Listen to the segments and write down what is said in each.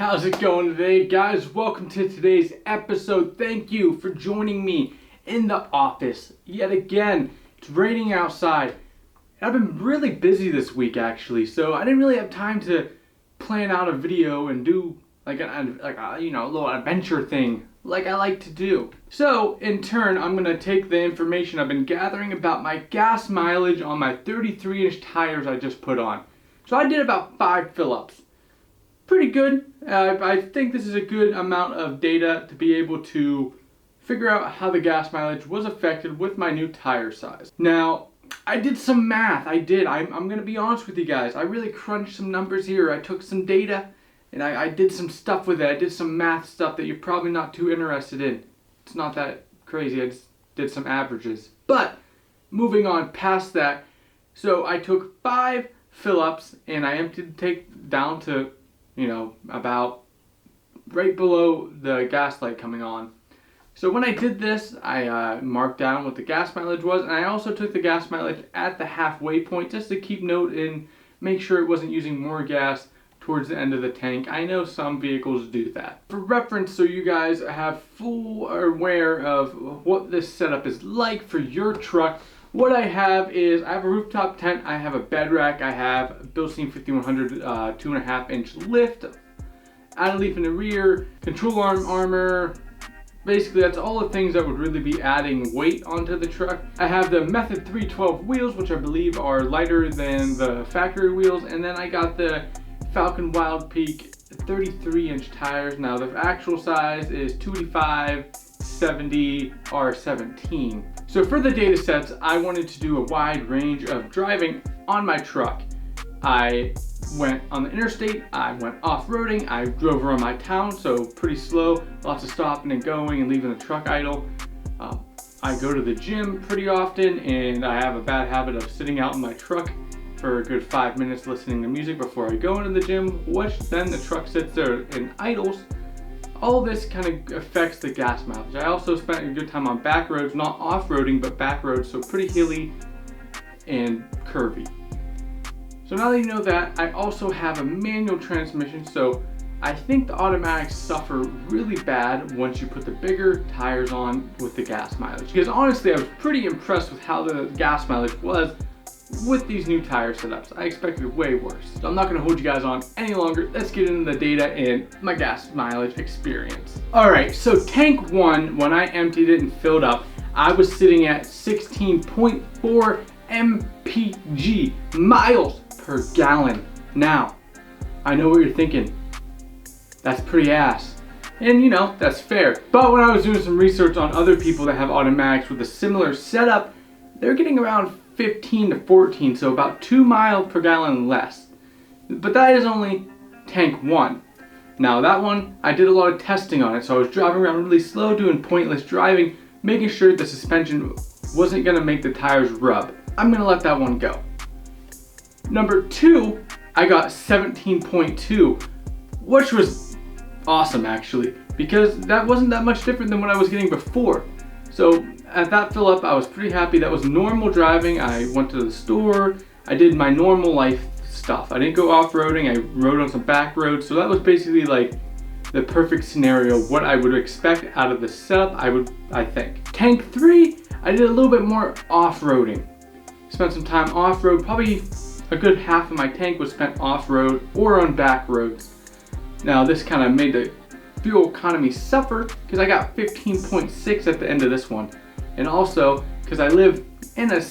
How's it going today, guys? Welcome to today's episode. Thank you for joining me in the office yet again. It's raining outside. I've been really busy this week actually, so I didn't really have time to plan out a video and do like a little adventure thing like I like to do. So in turn, I'm gonna take the information I've been gathering about my gas mileage on my 33-inch tires I just put on. So I did about 5 fill-ups. Pretty good. I think this is a good amount of data to be able to figure out how the gas mileage was affected with my new tire size. Now, I did some math. I'm going to be honest with you guys. I really crunched some numbers here. I took some data and I did some stuff with it. I did some math stuff that you're probably not too interested in. It's not that crazy. I just did some averages. But moving on past that, so I took 5 fill-ups and I emptied the tank down to about right below the gas light coming on. So when I did this, I marked down what the gas mileage was, and I also took the gas mileage at the halfway point just to keep note and make sure it wasn't using more gas towards the end of the tank. I know some vehicles do that. For reference, so you guys have full aware of what this setup is like for your truck, what I have is, I have a rooftop tent, I have a bed rack, I have a Bilstein 5100 2.5-inch lift, add a leaf in the rear, control arm armor. Basically that's all the things that would really be adding weight onto the truck. I have the Method 312 wheels, which I believe are lighter than the factory wheels, and then I got the Falcon Wild Peak 33-inch tires. Now the actual size is 285/70 R17. So for the data sets, I wanted to do a wide range of driving on my truck. I went on the interstate, I went off-roading, I drove around my town, so pretty slow, lots of stopping and going and leaving the truck idle. I go to the gym pretty often, and I have a bad habit of sitting out in my truck for a good 5 minutes listening to music before I go into the gym, which then the truck sits there and idles. All this kind of affects the gas mileage. I also spent a good time on back roads, not off-roading, but back roads, so pretty hilly and curvy. So now that you know that, I also have a manual transmission, so I think the automatics suffer really bad once you put the bigger tires on with the gas mileage. Because honestly, I was pretty impressed with how the gas mileage was with these new tire setups. I expected way worse. So I'm not going to hold you guys on any longer. Let's get into the data and my gas mileage experience. Alright, so tank 1, when I emptied it and filled up, I was sitting at 16.4 mpg, miles per gallon. Now, I know what you're thinking. That's pretty ass. And that's fair. But when I was doing some research on other people that have automatics with a similar setup, they're getting around 15 to 14, so about 2 miles per gallon less. But that is only tank 1. Now that one, I did a lot of testing on it, so I was driving around really slow, doing pointless driving, making sure the suspension wasn't going to make the tires rub. I'm going to let that one go. Number 2, I got 17.2, which was awesome actually, because that wasn't that much different than what I was getting before. So at that fill up, I was pretty happy. That was normal driving. I went to the store. I did my normal life stuff. I didn't go off-roading. I rode on some back roads. So that was basically like the perfect scenario, what I would expect out of the setup, I think. Tank 3, I did a little bit more off-roading. Spent some time off-road. Probably a good half of my tank was spent off-road or on back roads. Now this kind of made the fuel economy suffer because I got 15.6 at the end of this one. And also, because I live in a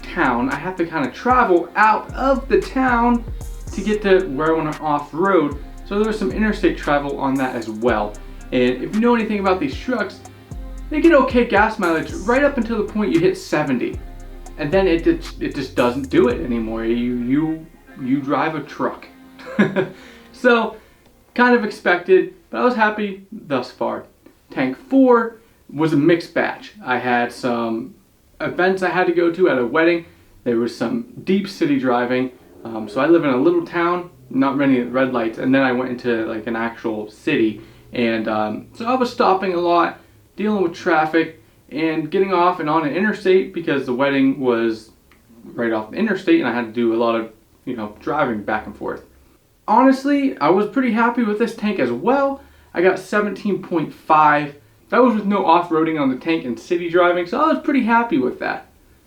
town, I have to kind of travel out of the town to get to where I want to off-road. So there was some interstate travel on that as well. And if you know anything about these trucks, they get okay gas mileage right up until the point you hit 70. And then it just doesn't do it anymore. You drive a truck. So, kind of expected, but I was happy thus far. Tank 4 was a mixed batch. I had some events I had to go to at a wedding. There was some deep city driving. So I live in a little town, not many red lights, and then I went into like an actual city. And so I was stopping a lot, dealing with traffic, and getting off and on an interstate because the wedding was right off the interstate and I had to do a lot of, driving back and forth. honestly, I was pretty happy with this tank as well. I got 17.5. That was with no off-roading on the tank and city driving, so I was pretty happy with that.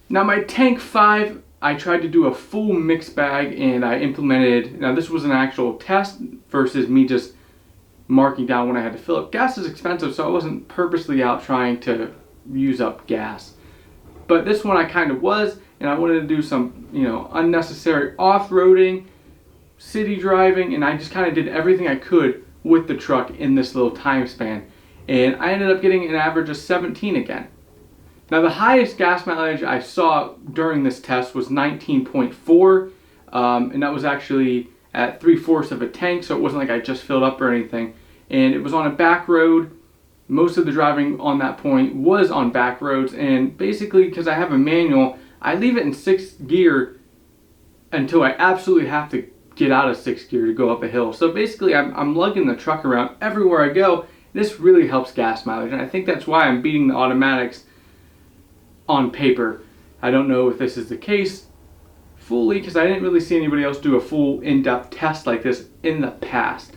Now my tank 5, I tried to do a full mix bag and I implemented, now this was an actual test versus me just marking down when I had to fill up. Gas is expensive, so I wasn't purposely out trying to use up gas. But this one I kind of was, and I wanted to do some, unnecessary off-roading, city driving, and I just kind of did everything I could with the truck in this little time span. And I ended up getting an average of 17 again. Now the highest gas mileage I saw during this test was 19.4, and that was actually at 3/4 of a tank, so it wasn't like I just filled up or anything. And it was on a back road. Most of the driving on that point was on back roads, and basically because I have a manual, I leave it in 6th gear until I absolutely have to get out of 6th gear to go up a hill. So basically I'm lugging the truck around everywhere I go. This really helps gas mileage, and I think that's why I'm beating the automatics on paper. I don't know if this is the case fully because I didn't really see anybody else do a full in-depth test like this in the past.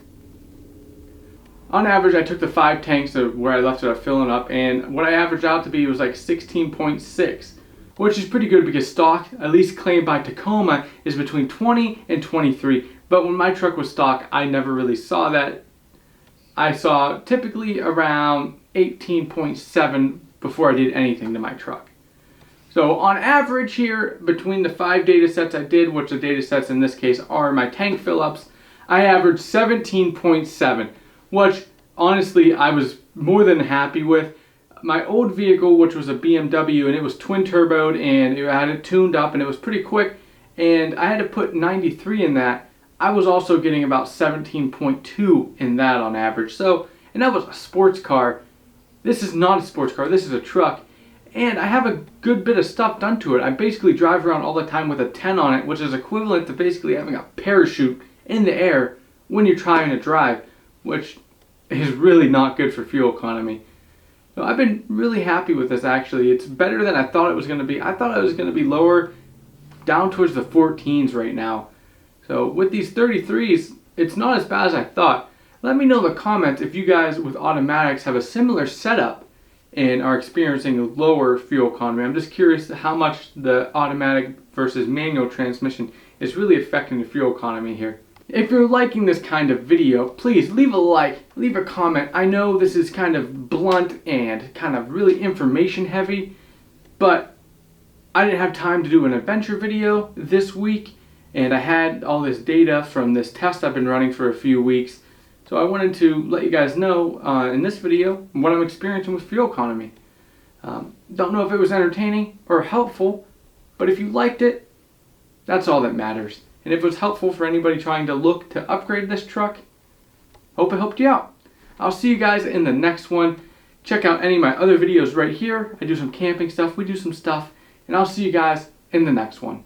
On average, I took the 5 tanks of where I left it up filling up, and what I averaged out to be was like 16.6, which is pretty good because stock, at least claimed by Tacoma, is between 20 and 23. But when my truck was stock, I never really saw that. I saw typically around 18.7 before I did anything to my truck. So on average here, between the 5 data sets I did, which the data sets in this case are my tank fill-ups, I averaged 17.7, which honestly I was more than happy with. My old vehicle, which was a BMW, and it was twin turboed, and I had it tuned up, and it was pretty quick, and I had to put 93 in that. I was also getting about 17.2 in that on average. So, and that was a sports car. This is not a sports car, this is a truck. And I have a good bit of stuff done to it. I basically drive around all the time with a 10 on it, which is equivalent to basically having a parachute in the air when you're trying to drive, which is really not good for fuel economy. So I've been really happy with this actually. It's better than I thought it was going to be. I thought it was going to be lower, down towards the 14s right now. So with these 33s, it's not as bad as I thought. Let me know in the comments if you guys with automatics have a similar setup and are experiencing lower fuel economy. I'm just curious how much the automatic versus manual transmission is really affecting the fuel economy here. If you're liking this kind of video, please leave a like, leave a comment. I know this is kind of blunt and kind of really information heavy, but I didn't have time to do an adventure video this week, and I had all this data from this test I've been running for a few weeks. So I wanted to let you guys know in this video what I'm experiencing with fuel economy. Don't know if it was entertaining or helpful, but if you liked it, that's all that matters. And if it was helpful for anybody trying to look to upgrade this truck, hope it helped you out. I'll see you guys in the next one. Check out any of my other videos right here. I do some camping stuff, we do some stuff, and I'll see you guys in the next one.